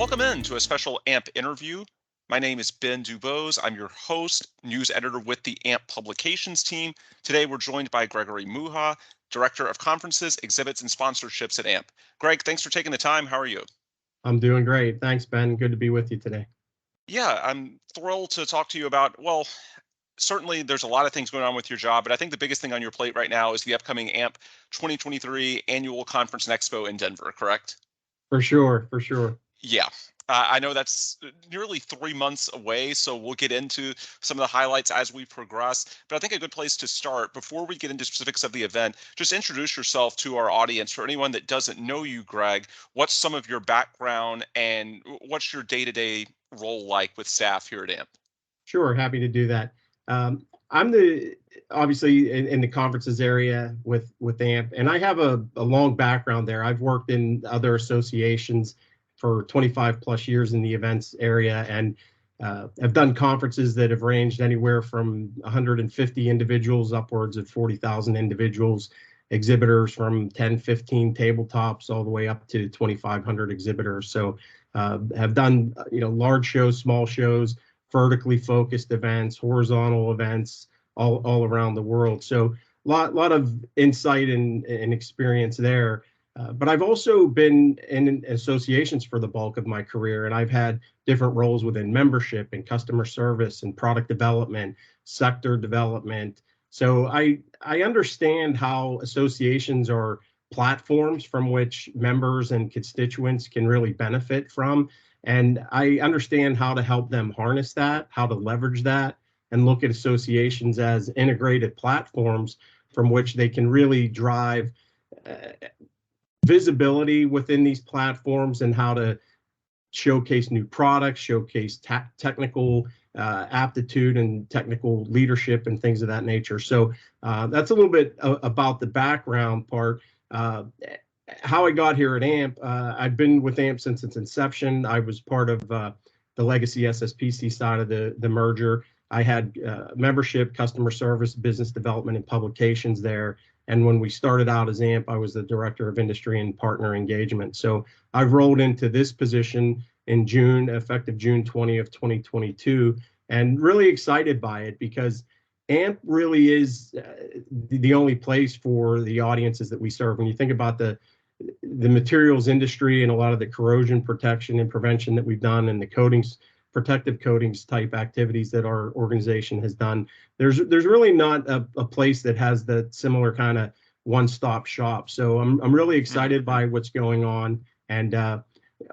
Welcome in to a special AMP interview. My name is Ben Dubose. I'm your host, news editor with the AMP publications team. Today we're joined by Gregory Muha, Director of Conferences, Exhibits, and Sponsorships at AMP. Greg, thanks for taking the time. How are you? I'm doing great. Thanks, Ben. Good to be with you today. Yeah, I'm thrilled to talk to you about, certainly there's a lot of things going on with your job, but I think the biggest thing on your plate right now is the upcoming AMP 2023 Annual Conference and Expo in Denver, correct? For sure. Yeah, I know that's nearly 3 months away, so we'll get into some of the highlights as we progress. But I think a good place to start, before we get into specifics of the event, just introduce yourself to our audience. For anyone that doesn't know you, Greg, what's some of your background and what's your day-to-day role like with staff here at AMP? Sure, happy to do that. I'm obviously in the conferences area with AMP, and I have a long background there. I've worked in other associations for 25 plus years in the events area, and have done conferences that have ranged anywhere from 150 individuals upwards of 40,000 individuals, exhibitors from 10, 15 tabletops all the way up to 2,500 exhibitors. So have done large shows, small shows, vertically focused events, horizontal events all around the world. So lot of insight and experience there. But I've also been in associations for the bulk of my career, and I've had different roles within membership and customer service and product development, sector development. So I understand how associations are platforms from which members and constituents can really benefit from. And I understand how to help them harness that, how to leverage that, and look at associations as integrated platforms from which they can really drive visibility within these platforms and how to showcase new products, showcase technical aptitude and technical leadership and things of that nature. So that's a little bit about the background part. How I got here at AMP, I've been with AMP since its inception. I was part of the legacy SSPC side of the merger. I had membership, customer service, business development, and publications there. And when we started out as AMP, I was the director of industry and partner engagement. So I've rolled into this position in June, effective June 20 of 2022, and really excited by it because AMP really is the only place for the audiences that we serve. When you think about the materials industry and a lot of the corrosion protection and prevention that we've done and the coatings, protective coatings type activities that our organization has done, there's really not a place that has that similar kind of one-stop shop. So I'm really excited by what's going on. And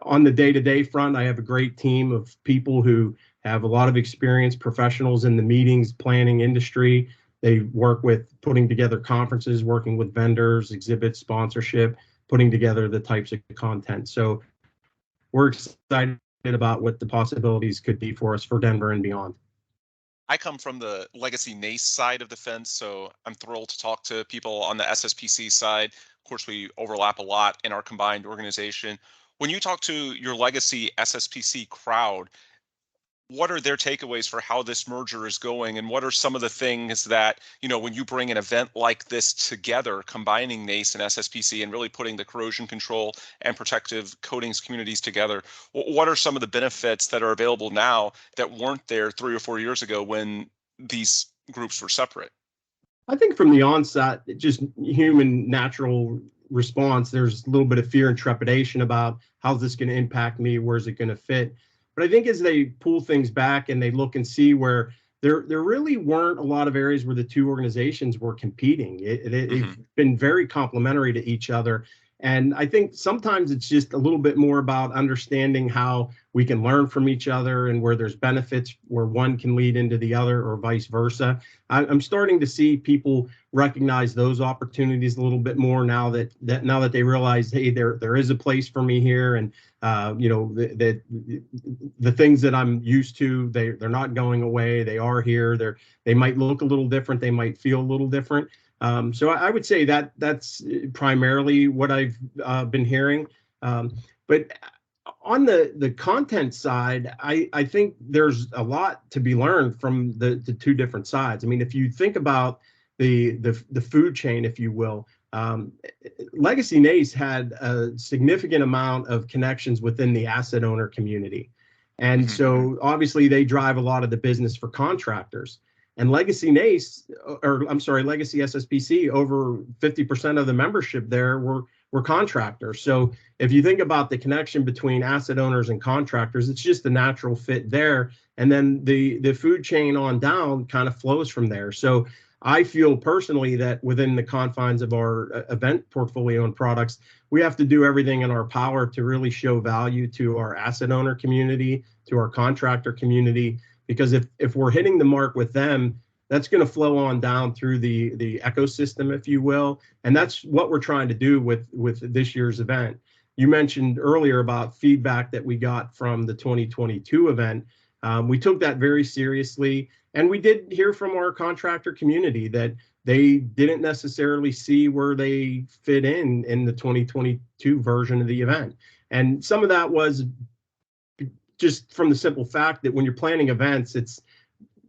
on the day-to-day front, I have a great team of people who have a lot of experience, professionals in the meetings planning industry. They work with putting together conferences, working with vendors, exhibits, sponsorship, putting together the types of content. So we're excited about what the possibilities could be for us for Denver and beyond. I come from the legacy NACE side of the fence, so I'm thrilled to talk to people on the SSPC side. Of course, we overlap a lot in our combined organization. When you talk to your legacy SSPC crowd, what are their takeaways for how this merger is going, and what are some of the things that, when you bring an event like this together, combining NACE and SSPC and really putting the corrosion control and protective coatings communities together, what are some of the benefits that are available now that weren't there 3 or 4 years ago when these groups were separate? I think from the onset, just human natural response, there's a little bit of fear and trepidation about how's this going to impact me, where's it going to fit. But I think as they pull things back and they look and see where there really weren't a lot of areas where the two organizations were competing. They've been very complementary to each other. And I think sometimes it's just a little bit more about understanding how we can learn from each other and where there's benefits where one can lead into the other or vice versa. I'm starting to see people recognize those opportunities a little bit more now that they realize, hey, there is a place for me here, and the things that I'm used to, they're not going away. They are here. They might look a little different. They might feel a little different. So I would say that's primarily what I've been hearing. But on the content side, I think there's a lot to be learned from the two different sides. I mean, if you think about the food chain, if you will, Legacy NACE had a significant amount of connections within the asset owner community. And so obviously they drive a lot of the business for contractors. And Legacy NACE, or I'm sorry, Legacy SSPC, over 50% of the membership there were contractors. So if you think about the connection between asset owners and contractors, it's just a natural fit there. And then the food chain on down kind of flows from there. So I feel personally that within the confines of our event portfolio and products, we have to do everything in our power to really show value to our asset owner community, to our contractor community, because if we're hitting the mark with them, that's going to flow on down through the ecosystem, if you will. And that's what we're trying to do with this year's event. You mentioned earlier about feedback that we got from the 2022 event. We took that very seriously. And we did hear from our contractor community that they didn't necessarily see where they fit in the 2022 version of the event. And some of that was just from the simple fact that when you're planning events, it's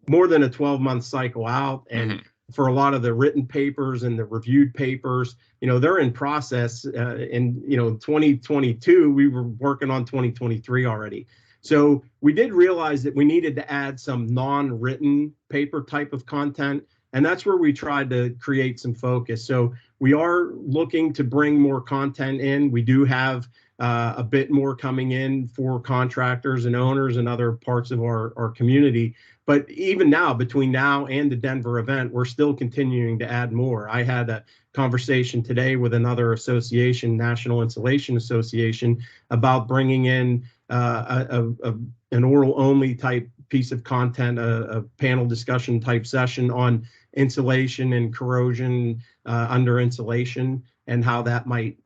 more than a 12-month cycle out. And for a lot of the written papers and the reviewed papers, they're in process. In 2022, we were working on 2023 already. So we did realize that we needed to add some non-written paper type of content, and that's where we tried to create some focus. So we are looking to bring more content in. We do have a bit more coming in for contractors and owners and other parts of our community. But even now, between now and the Denver event, we're still continuing to add more. I had a conversation today with another association, National Insulation Association, about bringing in an oral only type piece of content, a panel discussion type session on insulation and corrosion under insulation and how that might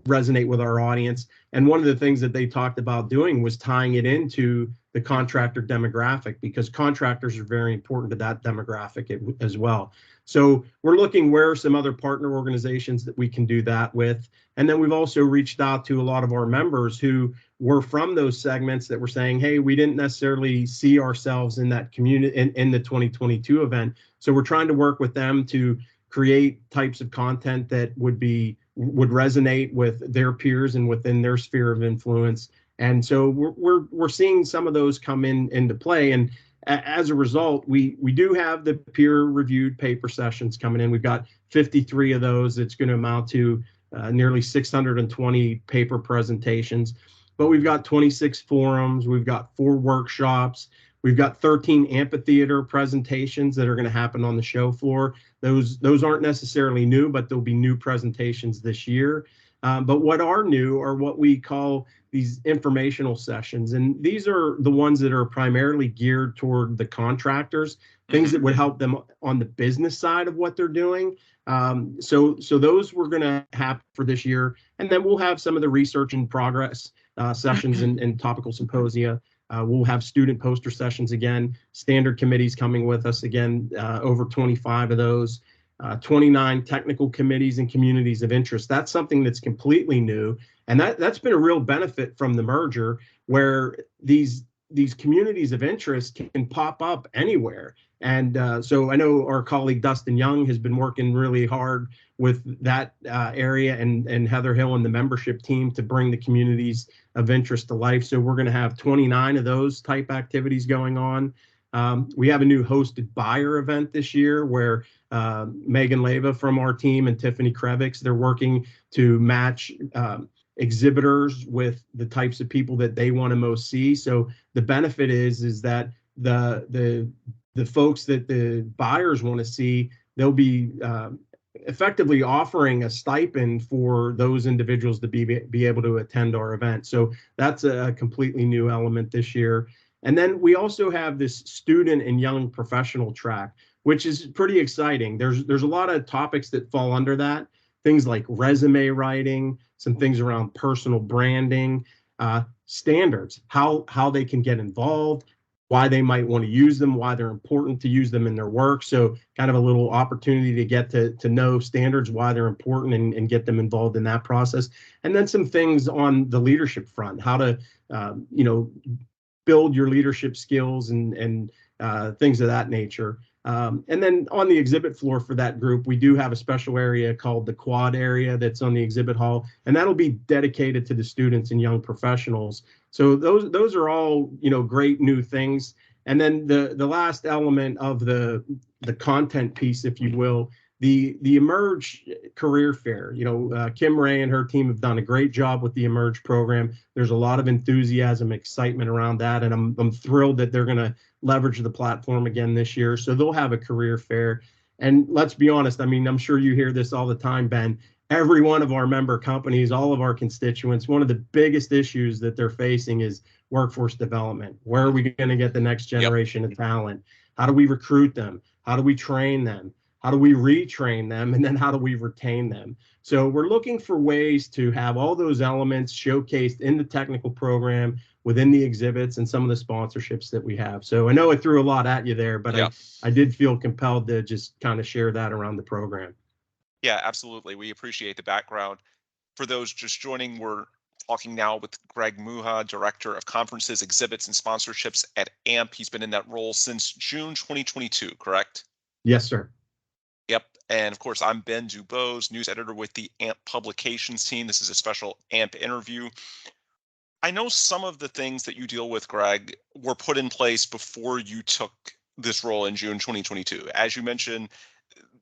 resonate with our audience. And one of the things that they talked about doing was tying it into the contractor demographic, because contractors are very important to that demographic as well. So we're looking where are some other partner organizations that we can do that with. And then we've also reached out to a lot of our members who were from those segments that were saying, hey, we didn't necessarily see ourselves in that community in the 2022 event. So we're trying to work with them to create types of content that would resonate with their peers and within their sphere of influence. And so we're seeing some of those come into play. And as a result, we do have the peer-reviewed paper sessions coming in. We've got 53 of those. It's going to amount to nearly 620 paper presentations. But we've got 26 forums. We've got 4 workshops. We've got 13 amphitheater presentations that are going to happen on the show floor. Those aren't necessarily new, but there'll be new presentations this year. But what are new are what we call these informational sessions. And these are the ones that are primarily geared toward the contractors, things that would help them on the business side of what they're doing. So those we're going to have for this year. And then we'll have some of the research and progress sessions and topical symposia. We'll have student poster sessions again, standard committees coming with us again, over 25 of those. 29 technical committees and communities of interest. That's something that's completely new. And that's been a real benefit from the merger, where these communities of interest can pop up anywhere. And so I know our colleague Dustin Young has been working really hard with that area and Heather Hill and the membership team to bring the communities of interest to life. So we're going to have 29 of those type activities going on. We have a new hosted buyer event this year where Megan Leva from our team and Tiffany Krevix, they're working to match exhibitors with the types of people that they want to most see. So the benefit is that the folks that the buyers want to see, they'll be effectively offering a stipend for those individuals to be able to attend our event. So that's a completely new element this year. And then we also have this student and young professional track, which is pretty exciting. There's a lot of topics that fall under that, things like resume writing, some things around personal branding, standards, how they can get involved, why they might want to use them, why they're important to use them in their work. So kind of a little opportunity to get to know standards, why they're important, and get them involved in that process. And then some things on the leadership front, how to, build your leadership skills and things of that nature. And then on the exhibit floor for that group, we do have a special area called the quad area that's on the exhibit hall, and that'll be dedicated to the students and young professionals. So those are all, great new things. And then the last element of the content piece, if you will, the Emerge Career Fair. Kim Ray and her team have done a great job with the Emerge program. There's a lot of enthusiasm, excitement around that, and I'm thrilled that they're going to leverage the platform again this year. So they'll have a career fair. And let's be honest, I mean, I'm sure you hear this all the time, Ben. Every one of our member companies, all of our constituents, one of the biggest issues that they're facing is workforce development. Where are we going to get the next Yep. generation of talent? How do we recruit them? How do we train them? How do we retrain them? And then how do we retain them? So we're looking for ways to have all those elements showcased in the technical program, within the exhibits, and some of the sponsorships that we have. So I know I threw a lot at you there, but Yep. I did feel compelled to just kind of share that around the program. Yeah, absolutely. We appreciate the background. For those just joining, we're talking now with Greg Muha, Director of Conferences, Exhibits, and Sponsorships at AMP. He's been in that role since June 2022, correct? Yes, sir. Yep. And of course, I'm Ben Dubose, news editor with the AMP publications team. This is a special AMP interview. I know some of the things that you deal with, Greg, were put in place before you took this role in June 2022. As you mentioned,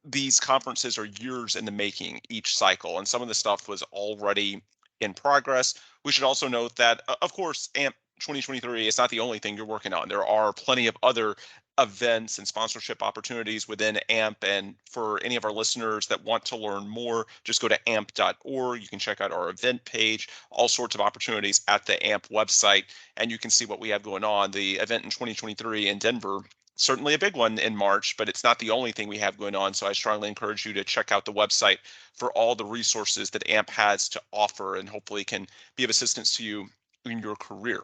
these conferences are years in the making each cycle, and some of the stuff was already in progress. We should also note that, of course, AMP 2023 is not the only thing you're working on. There are plenty of other events and sponsorship opportunities within AMP. And for any of our listeners that want to learn more, just go to amp.org. You can check out our event page, all sorts of opportunities at the AMP website, and you can see what we have going on. The event in 2023 in Denver, certainly a big one in March, but it's not the only thing we have going on. So I strongly encourage you to check out the website for all the resources that AMP has to offer, and hopefully can be of assistance to you in your career.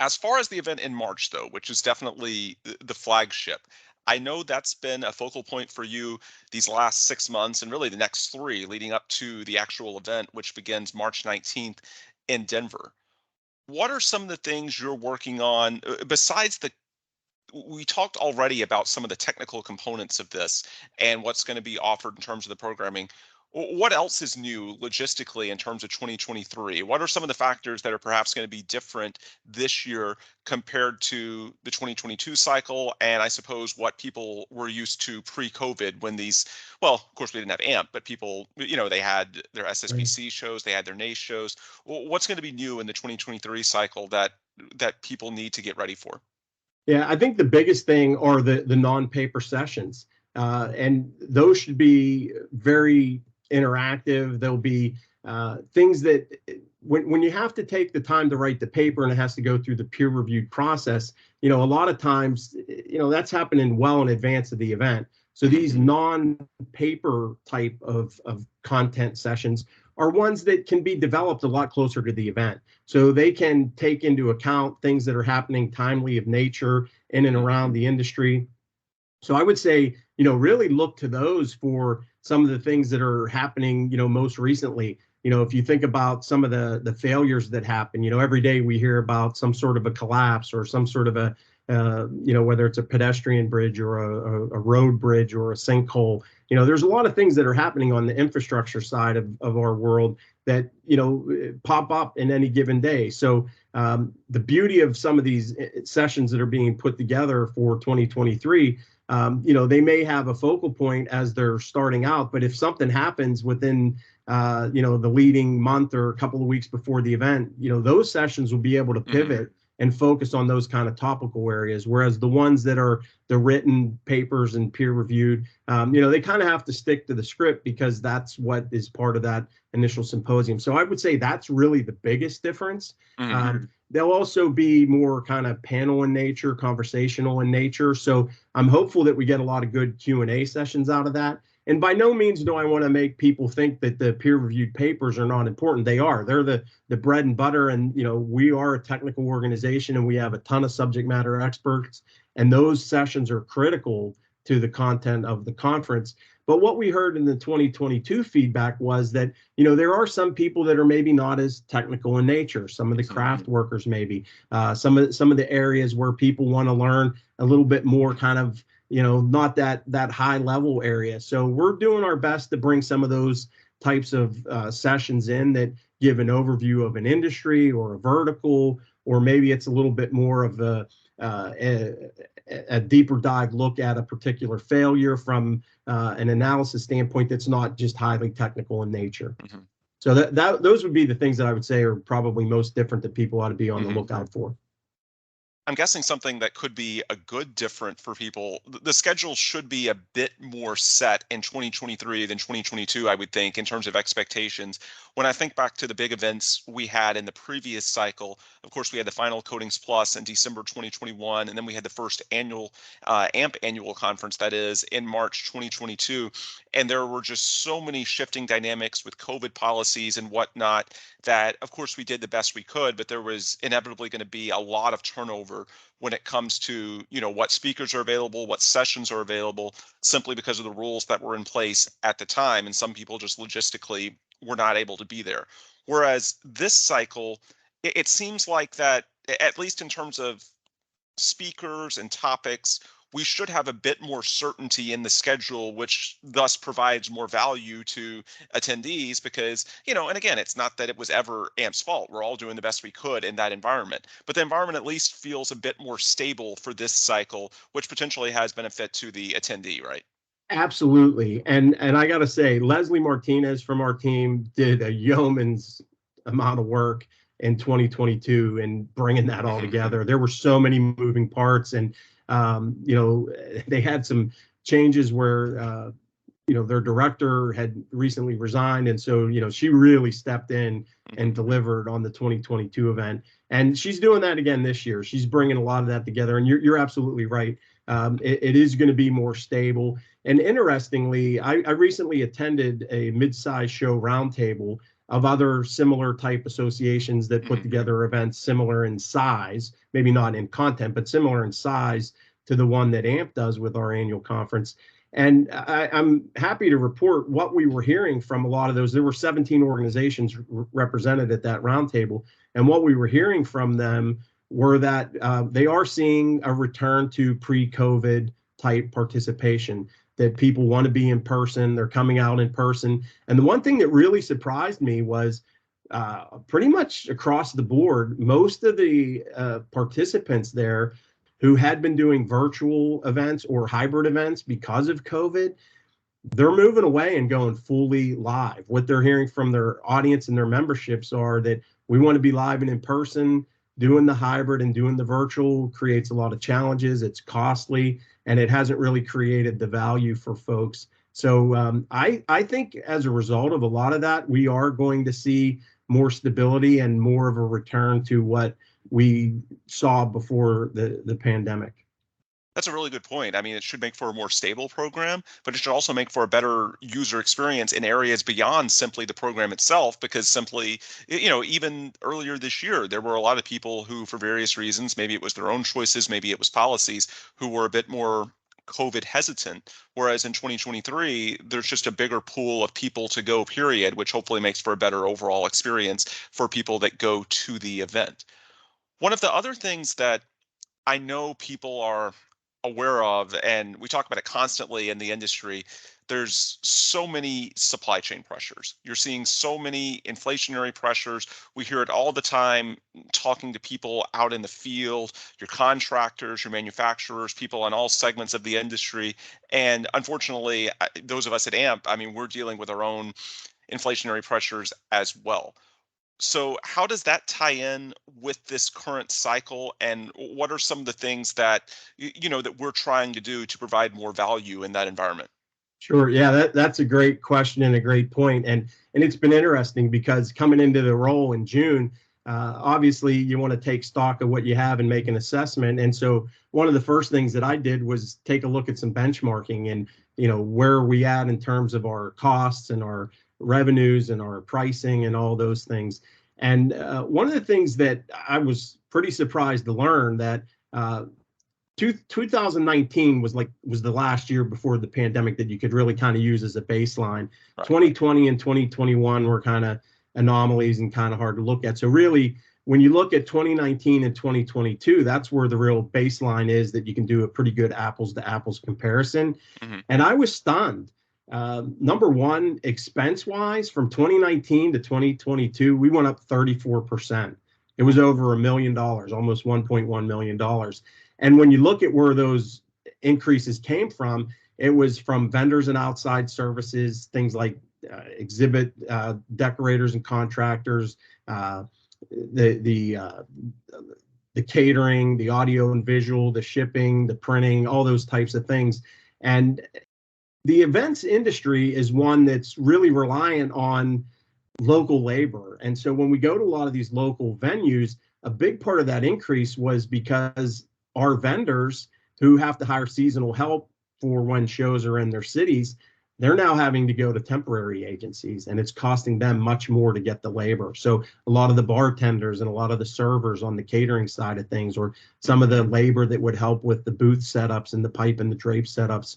As far as the event in March, though, which is definitely the flagship, I know that's been a focal point for you these last 6 months, and really the next 3 leading up to the actual event, which begins March 19th in Denver. What are some of the things you're working on besides we talked already about some of the technical components of this and what's going to be offered in terms of the programming. What else is new logistically in terms of 2023? What are some of the factors that are perhaps going to be different this year compared to the 2022 cycle? And I suppose what people were used to pre-COVID, when these, well, of course we didn't have AMP, but people, they had their SSPC shows, they had their NACE shows. What's going to be new in the 2023 cycle that people need to get ready for? Yeah, I think the biggest thing are the non-paper sessions, and those should be very interactive. There'll be things that when you have to take the time to write the paper and it has to go through the peer-reviewed process, a lot of times, that's happening well in advance of the event. So these non-paper type of content sessions are ones that can be developed a lot closer to the event. So they can take into account things that are happening timely of nature in and around the industry. So I would say, really look to those for some of the things that are happening, most recently. If you think about some of the failures that happen, every day we hear about some sort of a collapse or some sort of a, whether it's a pedestrian bridge or a road bridge or a sinkhole. There's a lot of things that are happening on the infrastructure side of our world that, pop up in any given day. So the beauty of some of these sessions that are being put together for 2023, they may have a focal point as they're starting out, but if something happens within, the leading month or a couple of weeks before the event, those sessions will be able to pivot and focus on those kind of topical areas. Whereas the ones that are the written papers and peer reviewed, they kind of have to stick to the script because that's what is part of that initial symposium. So I would say that's really the biggest difference. They'll also be more kind of panel in nature, conversational in nature. So I'm hopeful that we get a lot of good Q&A sessions out of that. And by no means do I want to make people think that the peer-reviewed papers are not important. They are. They're the bread and butter. And, we are a technical organization and we have a ton of subject matter experts. And those sessions are critical to the content of the conference. But what we heard in the 2022 feedback was that, there are some people that are maybe not as technical in nature. Some of the craft workers, maybe some of the areas where people want to learn a little bit more kind of, not that high level area. So we're doing our best to bring some of those types of sessions in that give an overview of an industry or a vertical, or maybe it's a little bit more of a deeper dive look at a particular failure from an analysis standpoint that's not just highly technical in nature. Mm-hmm. So those would be the things that I would say are probably most different that people ought to be on the lookout for. I'm guessing something that could be a good different for people. The schedule should be a bit more set in 2023 than 2022, I would think, in terms of expectations. When I think back to the big events we had in the previous cycle, of course, we had the final Coatings Plus in December 2021, and then we had the first annual AMP annual conference, that is, in March 2022. And there were just so many shifting dynamics with COVID policies and whatnot that, of course, we did the best we could, but there was inevitably going to be a lot of turnover when it comes to, what speakers are available, what sessions are available, simply because of the rules that were in place at the time. And some people just logistically were not able to be there. Whereas this cycle, it seems like that, at least in terms of speakers and topics, we should have a bit more certainty in the schedule, which thus provides more value to attendees because, and again, it's not that it was ever AMP's fault. We're all doing the best we could in that environment, but the environment at least feels a bit more stable for this cycle, which potentially has benefit to the attendee, right? Absolutely. And I got to say, Leslie Martinez from our team did a yeoman's amount of work in 2022 and bringing that all together. There were so many moving parts, and they had some changes where their director had recently resigned, and so she really stepped in and delivered on the 2022 event, and she's doing that again this year. She's bringing a lot of that together, and you're absolutely right. It is going to be more stable. And interestingly, I recently attended a mid-sized show roundtable of other similar type associations that put together events similar in size, maybe not in content, but similar in size to the one that AMP does with our annual conference. And I'm happy to report what we were hearing from a lot of those. There were 17 organizations represented at that roundtable. And what we were hearing from them were that they are seeing a return to pre-COVID type participation, that people want to be in person, they're coming out in person. And the one thing that really surprised me was pretty much across the board, most of the participants there who had been doing virtual events or hybrid events because of COVID, they're moving away and going fully live. What they're hearing from their audience and their memberships are that we want to be live and in person. Doing the hybrid and doing the virtual creates a lot of challenges. It's costly, and it hasn't really created the value for folks. So I think as a result of a lot of that, we are going to see more stability and more of a return to what we saw before the pandemic. That's a really good point. I mean, it should make for a more stable program, but it should also make for a better user experience in areas beyond simply the program itself, because simply, even earlier this year, there were a lot of people who, for various reasons, maybe it was their own choices, maybe it was policies, who were a bit more COVID hesitant. Whereas in 2023, there's just a bigger pool of people to go, period, which hopefully makes for a better overall experience for people that go to the event. One of the other things that I know people are aware of, and we talk about it constantly in the industry, there's so many supply chain pressures. You're seeing so many inflationary pressures. We hear it all the time talking to people out in the field, your contractors, your manufacturers, people on all segments of the industry. And unfortunately, those of us at AMP, I mean, we're dealing with our own inflationary pressures as well. So how does that tie in with this current cycle, and what are some of the things that that we're trying to do to provide more value in that environment? Sure. Yeah, that's a great question and a great point. And it's been interesting because coming into the role in June, obviously you want to take stock of what you have and make an assessment. And so one of the first things that I did was take a look at some benchmarking and where are we at in terms of our costs and our revenues and our pricing and all those things. And one of the things that I was pretty surprised to learn that 2019 was the last year before the pandemic that you could really kind of use as a baseline. Right. 2020 and 2021 were kind of anomalies and kind of hard to look at. So really, when you look at 2019 and 2022, that's where the real baseline is that you can do a pretty good apples to apples comparison. Hmm. And I was stunned. Number one, expense wise, from 2019 to 2022, we went up 34%. It was over $1 million, almost $1.1 million. And when you look at where those increases came from, it was from vendors and outside services, things like exhibit decorators and contractors, the the uh, the catering, the audio and visual, the shipping, the printing, all those types of things. And the events industry is one that's really reliant on local labor. And so when we go to a lot of these local venues, a big part of that increase was because our vendors who have to hire seasonal help for when shows are in their cities, they're now having to go to temporary agencies, and it's costing them much more to get the labor. So a lot of the bartenders and a lot of the servers on the catering side of things, or some of the labor that would help with the booth setups and the pipe and the drape setups,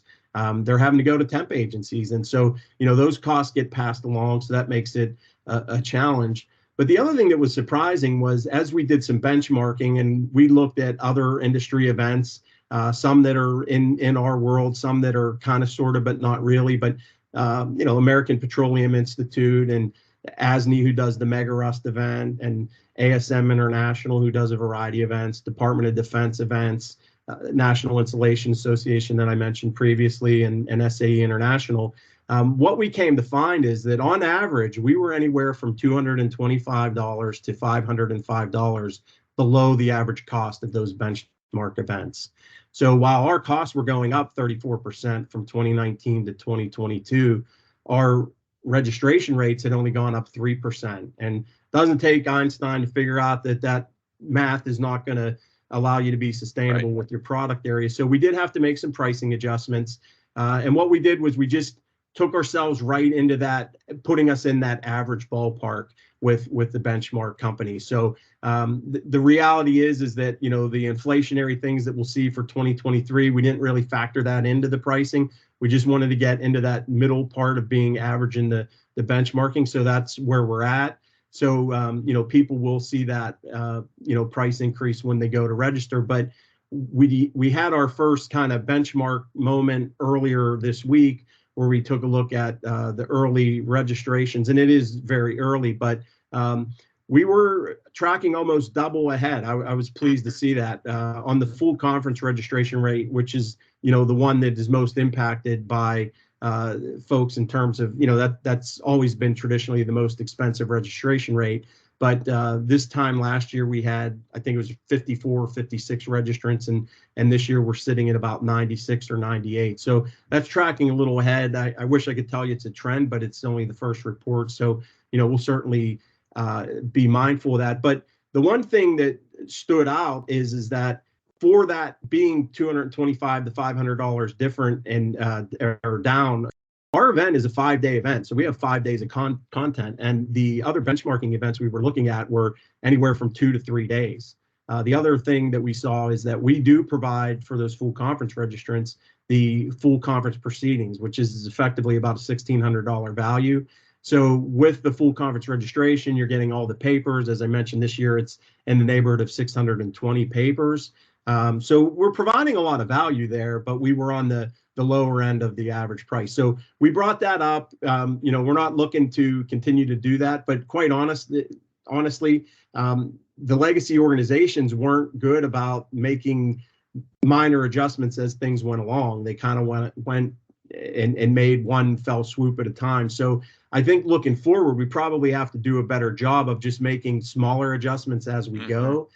they're having to go to temp agencies. And so, those costs get passed along. So that makes it a challenge. But the other thing that was surprising was, as we did some benchmarking and we looked at other industry events, some that are in our world, some that are kind of sort of, but not really. But American Petroleum Institute and ASNI, who does the Mega Rust event, and ASM International, who does a variety of events, Department of Defense events, National Insulation Association that I mentioned previously, and SAE International. What we came to find is that on average, we were anywhere from $225 to $505 below the average cost of those benchmark events. So while our costs were going up 34% from 2019 to 2022, our registration rates had only gone up 3%. And it doesn't take Einstein to figure out that math is not going to allow you to be sustainable Right. with your product area. So we did have to make some pricing adjustments. And what we did was we just took ourselves right into that, putting us in that average ballpark with the benchmark companies. So the reality is that, the inflationary things that we'll see for 2023, we didn't really factor that into the pricing. We just wanted to get into that middle part of being average in the benchmarking. So that's where we're at. So, people will see that, price increase when they go to register. But we had our first kind of benchmark moment earlier this week, where we took a look at the early registrations, and it is very early, but we were tracking almost double ahead. I was pleased to see that on the full conference registration rate, which is, the one that is most impacted by folks in terms of, that's always been traditionally the most expensive registration rate. But this time last year, we had, I think it was 54 or 56 registrants, and this year we're sitting at about 96 or 98. So that's tracking a little ahead. I wish I could tell you it's a trend, but it's only the first report. So, we'll certainly be mindful of that. But the one thing that stood out is that for that being $225 to $500 different and or down, our event is a 5-day event. So we have 5 days of content, and the other benchmarking events we were looking at were anywhere from 2 to 3 days. The other thing that we saw is that we do provide for those full conference registrants the full conference proceedings, which is effectively about a $1,600 value. So with the full conference registration, you're getting all the papers. As I mentioned, this year it's in the neighborhood of 620 papers. So we're providing a lot of value there, but we were on the lower end of the average price. So we brought that up. We're not looking to continue to do that, but quite honestly, the legacy organizations weren't good about making minor adjustments as things went along. They kind of went and made one fell swoop at a time. So I think looking forward, we probably have to do a better job of just making smaller adjustments as we go.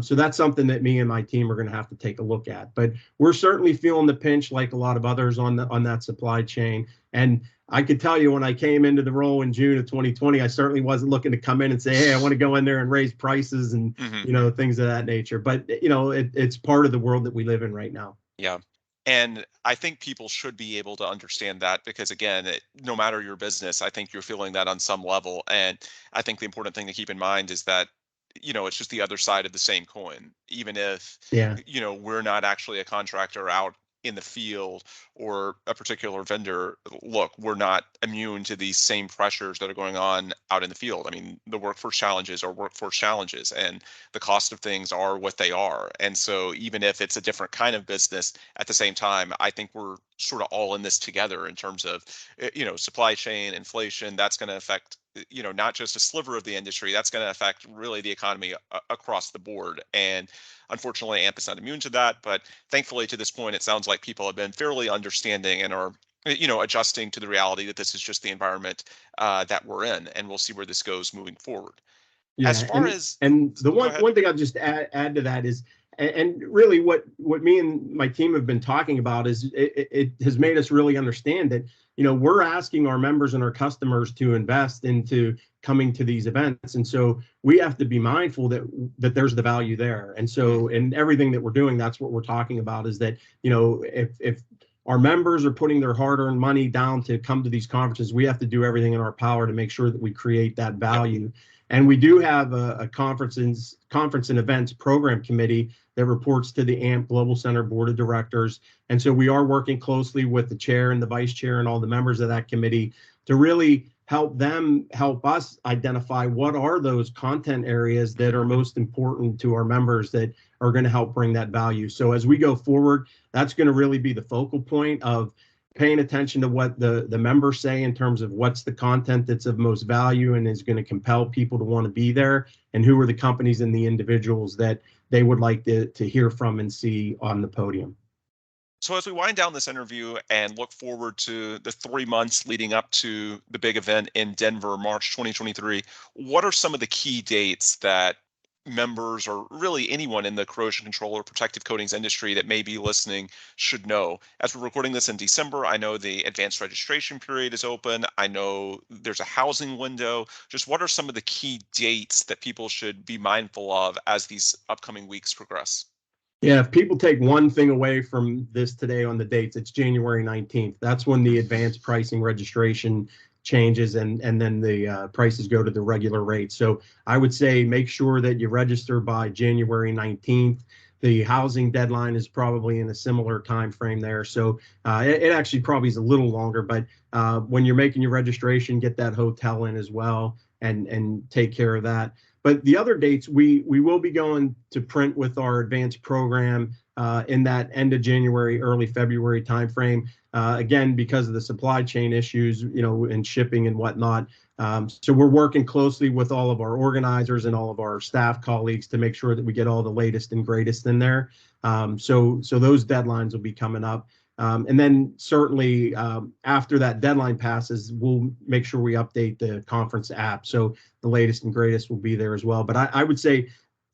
So that's something that me and my team are going to have to take a look at. But we're certainly feeling the pinch, like a lot of others on that supply chain. And I could tell you, when I came into the role in June of 2020, I certainly wasn't looking to come in and say, hey, I want to go in there and raise prices and things of that nature. But it's part of the world that we live in right now. Yeah. And I think people should be able to understand that, because again, no matter your business, I think you're feeling that on some level. And I think the important thing to keep in mind is that, it's just the other side of the same coin. Even if, Yeah. we're not actually a contractor out in the field or a particular vendor, look, we're not immune to these same pressures that are going on out in the field. I mean, the workforce challenges are workforce challenges, and the cost of things are what they are. And so even if it's a different kind of business, at the same time, I think we're sort of all in this together in terms of, supply chain, inflation. That's going to affect, not just a sliver of the industry. That's going to affect really the economy across the board. And unfortunately, AMP is not immune to that. But thankfully, to this point, it sounds like people have been fairly understanding and are, adjusting to the reality that this is just the environment that we're in, and we'll see where this goes moving forward. As Yeah, far as, and the go one ahead. one thing I'll just add to that is, and really what me and my team have been talking about is it has made us really understand that we're asking our members and our customers to invest into coming to these events, and so we have to be mindful that there's the value there. And so in everything that we're doing, that's what we're talking about, is that if our members are putting their hard-earned money down to come to these conferences, we have to do everything in our power to make sure that we create that Yep. value. And we do have a conference and events program committee that reports to the AMP Global Center Board of Directors. And so we are working closely with the chair and the vice chair and all the members of that committee to really help us identify what are those content areas that are most important to our members that are going to help bring that value. So as we go forward, that's going to really be the focal point of paying attention to what the members say in terms of what's the content that's of most value and is going to compel people to want to be there, and who are the companies and the individuals that they would like to hear from and see on the podium. So as we wind down this interview and look forward to the 3 months leading up to the big event in Denver, March 2023, what are some of the key dates that members or really anyone in the corrosion control or protective coatings industry that may be listening should know? As we're recording this in December, I know the advanced registration period is open. I know there's a housing window. Just what are some of the key dates that people should be mindful of as these upcoming weeks progress? Yeah, if people take one thing away from this today on the dates, it's January 19th. That's when the advanced pricing registration changes, and then the prices go to the regular rate. So I would say make sure that you register by January 19th. The housing deadline is probably in a similar time frame there. So it actually probably is a little longer, but when you're making your registration, get that hotel in as well, and take care of that. But the other dates, we will be going to print with our advanced program in that end of January, early February timeframe. Again, because of the supply chain issues, and shipping and whatnot. So we're working closely with all of our organizers and all of our staff colleagues to make sure that we get all the latest and greatest in there. So those deadlines will be coming up. And then certainly after that deadline passes, we'll make sure we update the conference app. So the latest and greatest will be there as well. But I would say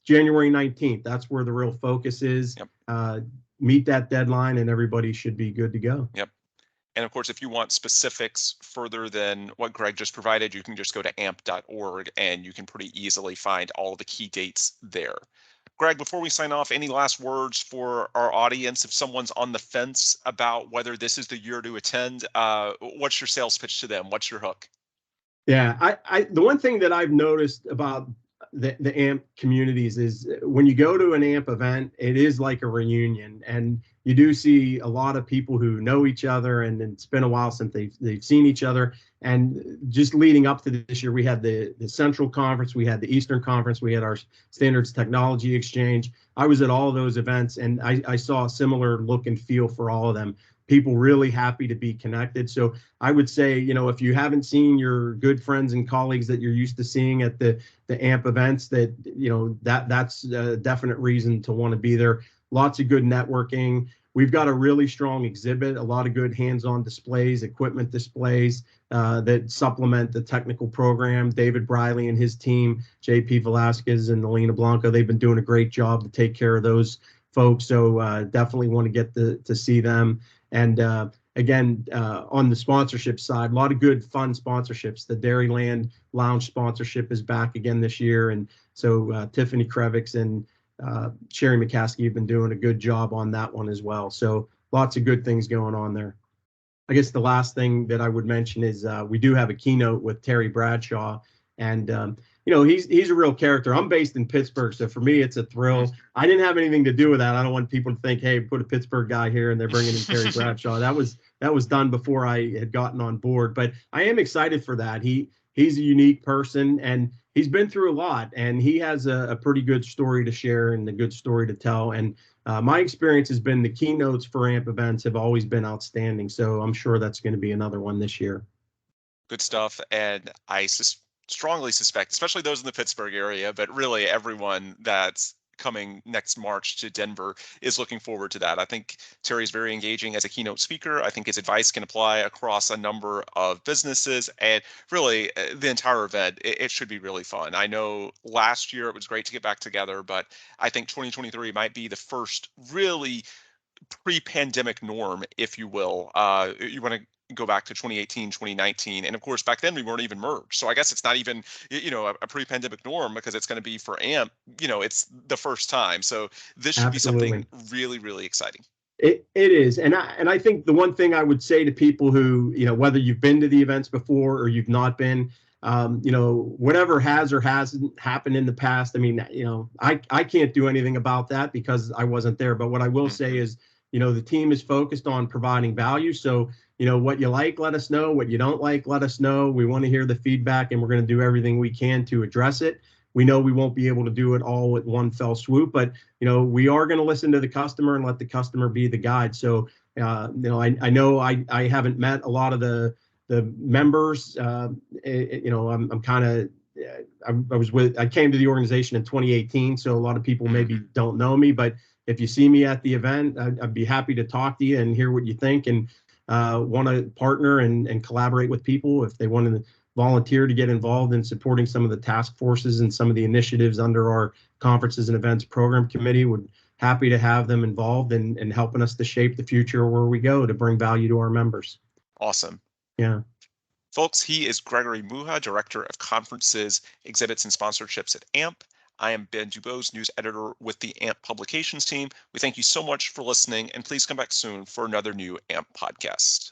January 19th, that's where the real focus is. Yep. Meet that deadline and everybody should be good to go. Yep. And of course, if you want specifics further than what Greg just provided, you can just go to amp.org and you can pretty easily find all of the key dates there. Greg, before we sign off, any last words for our audience? If someone's on the fence about whether this is the year to attend, what's your sales pitch to them? What's your hook? Yeah, the one thing that I've noticed about the AMP communities is when you go to an AMP event, it is like a reunion, and you do see a lot of people who know each other, and it's been a while since they've seen each other. And just leading up to this year, we had the Central Conference, we had the Eastern Conference, we had our Standards Technology Exchange. I was at all of those events, and I saw a similar look and feel for all of them. People really happy to be connected. So I would say, if you haven't seen your good friends and colleagues that you're used to seeing at the AMP events, that's a definite reason to want to be there. Lots of good networking. We've got a really strong exhibit, a lot of good hands-on displays, equipment displays that supplement the technical program. David Briley and his team, JP Velasquez and Elena Blanco, they've been doing a great job to take care of those folks. So definitely want to get to see them. And again, on the sponsorship side, a lot of good fun sponsorships. The Dairyland Lounge sponsorship is back again this year. And so Tiffany Krevix and Sherry McCaskey have been doing a good job on that one as well. So lots of good things going on there. I guess the last thing that I would mention is we do have a keynote with Terry Bradshaw. And, he's a real character. I'm based in Pittsburgh, so for me, it's a thrill. I didn't have anything to do with that. I don't want people to think, hey, put a Pittsburgh guy here and they're bringing in Terry Bradshaw. That was done before I had gotten on board. But I am excited for that. He's a unique person, and he's been through a lot, and he has a pretty good story to share and a good story to tell. And my experience has been the keynotes for AMP events have always been outstanding. So I'm sure that's going to be another one this year. Good stuff. And I strongly suspect, especially those in the Pittsburgh area, but really everyone that's coming next March to Denver is looking forward to that. I think Terry's very engaging as a keynote speaker. I think his advice can apply across a number of businesses, and really the entire event, it should be really fun. I know last year it was great to get back together, but I think 2023 might be the first really pre-pandemic norm, if you will. You want to go back to 2018, 2019. And of course, back then we weren't even merged. So I guess it's not even, a pre-pandemic norm, because it's going to be for AMP, it's the first time. So this should be Absolutely. something really, really exciting. It is. And I think the one thing I would say to people who, whether you've been to the events before or you've not been, whatever has or hasn't happened in the past, I mean, I can't do anything about that because I wasn't there. But what I will say is, the team is focused on providing value. So, what you like, let us know. What you don't like, let us know. We want to hear the feedback, and we're going to do everything we can to address it. We know we won't be able to do it all at one fell swoop, but we are going to listen to the customer and let the customer be the guide. So, I know I haven't met a lot of the members. I'm kind of I came to the organization in 2018, so a lot of people maybe don't know me, but if you see me at the event, I'd be happy to talk to you and hear what you think, and want to partner and collaborate with people if they want to volunteer to get involved in supporting some of the task forces and some of the initiatives under our conferences and events program committee. Would happy to have them involved in helping us to shape the future where we go to bring value to our members. Awesome. Yeah. Folks, he is Gregory Muha, Director of Conferences, Exhibits, and Sponsorships at AMP. I am Ben Dubose, News Editor with the AMP Publications team. We thank you so much for listening, and please come back soon for another new AMP podcast.